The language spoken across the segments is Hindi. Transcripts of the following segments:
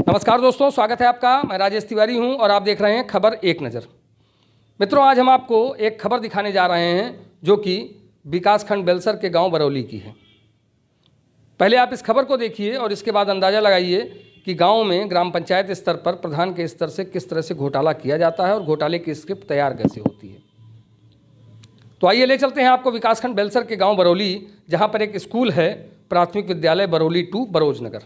नमस्कार दोस्तों, स्वागत है आपका। मैं राजेश तिवारी हूं और आप देख रहे हैं खबर एक नज़र। मित्रों, आज हम आपको एक खबर दिखाने जा रहे हैं जो कि विकासखंड बेलसर के गांव बरौली की है। पहले आप इस खबर को देखिए और इसके बाद अंदाज़ा लगाइए कि गांव में ग्राम पंचायत स्तर पर प्रधान के स्तर से किस तरह से घोटाला किया जाता है और घोटाले की स्क्रिप्ट तैयार कैसे होती है। तो आइए ले चलते हैं आपको विकासखंड बेलसर के गाँव बरौली, जहाँ पर एक स्कूल है, प्राथमिक विद्यालय बरौली 2 बरोजनगर।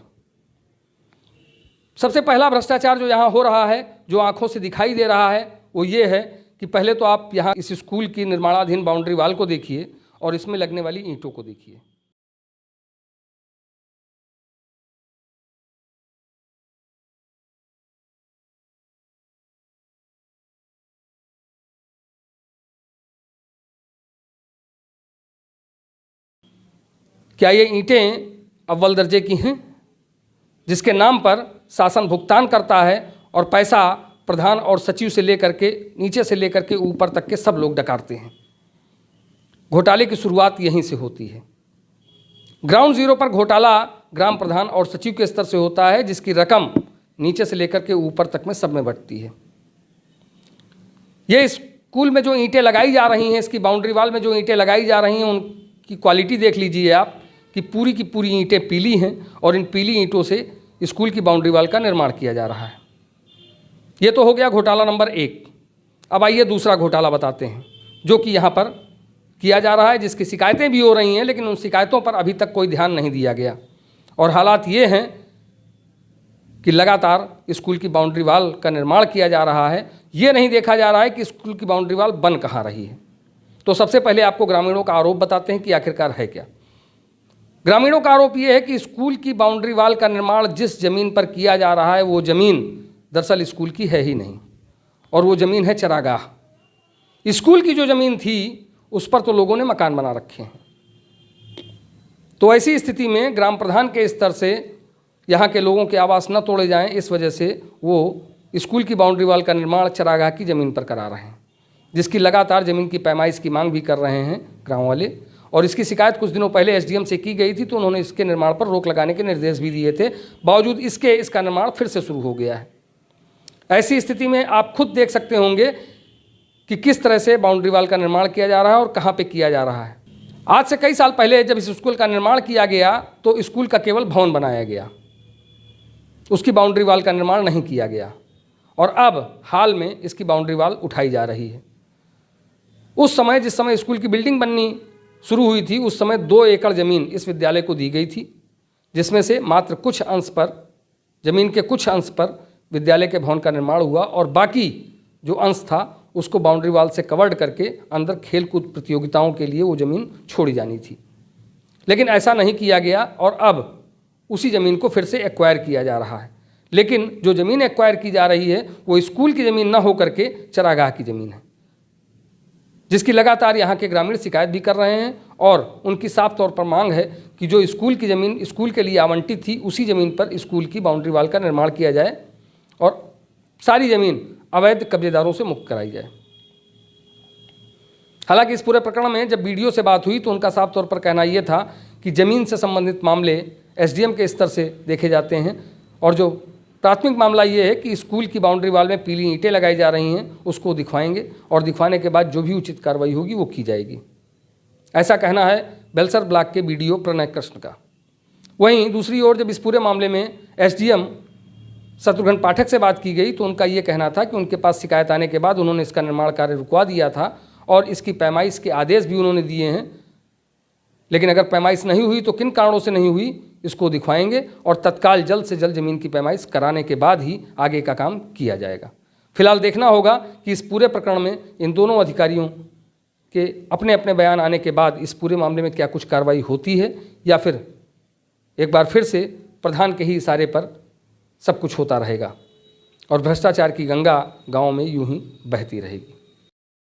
सबसे पहला भ्रष्टाचार जो यहाँ हो रहा है, जो आंखों से दिखाई दे रहा है, वो ये है कि पहले तो आप यहाँ इस स्कूल की निर्माणाधीन बाउंड्री वाल को देखिए और इसमें लगने वाली ईंटों को देखिए। क्या ये ईंटें अव्वल दर्जे की हैं, जिसके नाम पर शासन भुगतान करता है और पैसा प्रधान और सचिव से लेकर के नीचे से लेकर के ऊपर तक के सब लोग डकारते हैं। घोटाले की शुरुआत यहीं से होती है। ग्राउंड जीरो पर घोटाला ग्राम प्रधान और सचिव के स्तर से होता है, जिसकी रकम नीचे से लेकर के ऊपर तक में सब में बंटती है। ये स्कूल में जो ईंटें लगाई जा रही हैं, इसकी बाउंड्री वाल में जो ईंटें लगाई जा रही हैं, उनकी क्वालिटी देख लीजिए आप कि पूरी की पूरी ईंटें पीली हैं और इन पीली ईंटों से स्कूल की बाउंड्री वाल का निर्माण किया जा रहा है। ये तो हो गया घोटाला नंबर 1। अब आइए दूसरा घोटाला बताते हैं जो कि यहाँ पर किया जा रहा है, जिसकी शिकायतें भी हो रही हैं, लेकिन उन शिकायतों पर अभी तक कोई ध्यान नहीं दिया गया। और हालात ये हैं कि लगातार स्कूल की बाउंड्री वाल का निर्माण किया जा रहा है, ये नहीं देखा जा रहा है कि स्कूल की बाउंड्री वाल बन कहाँ रही है। तो सबसे पहले आपको ग्रामीणों का आरोप बताते हैं कि आखिरकार है क्या। ग्रामीणों का आरोप ये है कि स्कूल की बाउंड्री वाल का निर्माण जिस जमीन पर किया जा रहा है, वो ज़मीन दरअसल स्कूल की है ही नहीं, और वो ज़मीन है चरागाह। स्कूल की जो ज़मीन थी उस पर तो लोगों ने मकान बना रखे हैं। तो ऐसी स्थिति में ग्राम प्रधान के स्तर से यहाँ के लोगों के आवास न तोड़े जाएं, इस वजह से वो स्कूल की बाउंड्री वाल का निर्माण चरागाह की ज़मीन पर करा रहे हैं, जिसकी लगातार ज़मीन की पैमाइश की मांग भी कर रहे हैं गाँव वाले। और इसकी शिकायत कुछ दिनों पहले एसडीएम से की गई थी, तो उन्होंने इसके निर्माण पर रोक लगाने के निर्देश भी दिए थे। बावजूद इसके इसका निर्माण फिर से शुरू हो गया है। ऐसी स्थिति में आप खुद देख सकते होंगे कि किस तरह से बाउंड्री वाल का निर्माण किया जा रहा है और कहाँ पे किया जा रहा है। आज से कई साल पहले जब इस स्कूल का निर्माण किया गया तो स्कूल का केवल भवन बनाया गया, उसकी बाउंड्री वाल का निर्माण नहीं किया गया, और अब हाल में इसकी बाउंड्री वाल उठाई जा रही है। उस समय जिस समय स्कूल की बिल्डिंग बननी शुरू हुई थी, उस समय 2 एकड़ ज़मीन इस विद्यालय को दी गई थी, जिसमें से मात्र कुछ अंश पर, ज़मीन के कुछ अंश पर विद्यालय के भवन का निर्माण हुआ, और बाकी जो अंश था उसको बाउंड्री वाल से कवर्ड करके अंदर खेलकूद प्रतियोगिताओं के लिए वो ज़मीन छोड़ी जानी थी। लेकिन ऐसा नहीं किया गया और अब उसी ज़मीन को फिर से एक्वायर किया जा रहा है। लेकिन जो ज़मीन एक्वायर की जा रही है वो स्कूल की ज़मीन न होकर के चरागाह की ज़मीन है, जिसकी लगातार यहाँ के ग्रामीण शिकायत भी कर रहे हैं। और उनकी साफ तौर पर मांग है कि जो स्कूल की ज़मीन स्कूल के लिए आवंटित थी, उसी ज़मीन पर स्कूल की बाउंड्री वाल का निर्माण किया जाए और सारी ज़मीन अवैध कब्जेदारों से मुक्त कराई जाए। हालांकि इस पूरे प्रकरण में जब बीडीओ से बात हुई तो उनका साफ तौर पर कहना यह था कि ज़मीन से संबंधित मामले एसडीएम के स्तर से देखे जाते हैं, और जो प्राथमिक मामला ये है कि स्कूल की बाउंड्री वाल में पीली ईंटें लगाई जा रही हैं, उसको दिखवाएंगे और दिखवाने के बाद जो भी उचित कार्रवाई होगी वो की जाएगी। ऐसा कहना है बेलसर ब्लॉक के बीडीओ प्रणय कृष्ण का। वहीं दूसरी ओर जब इस पूरे मामले में एसडीएम शत्रुघ्न पाठक से बात की गई तो उनका ये कहना था कि उनके पास शिकायत आने के बाद उन्होंने इसका निर्माण कार्य रुकवा दिया था और इसकी पैमाइश के आदेश भी उन्होंने दिए हैं। लेकिन अगर पैमाइश नहीं हुई तो किन कारणों से नहीं हुई, इसको दिखवाएंगे और तत्काल जल्द से जल्द ज़मीन की पैमाइश कराने के बाद ही आगे का काम किया जाएगा। फिलहाल देखना होगा कि इस पूरे प्रकरण में इन दोनों अधिकारियों के अपने अपने बयान आने के बाद इस पूरे मामले में क्या कुछ कार्रवाई होती है, या फिर एक बार फिर से प्रधान के ही इशारे पर सब कुछ होता रहेगा और भ्रष्टाचार की गंगा गाँव में यूं ही बहती रहेगी।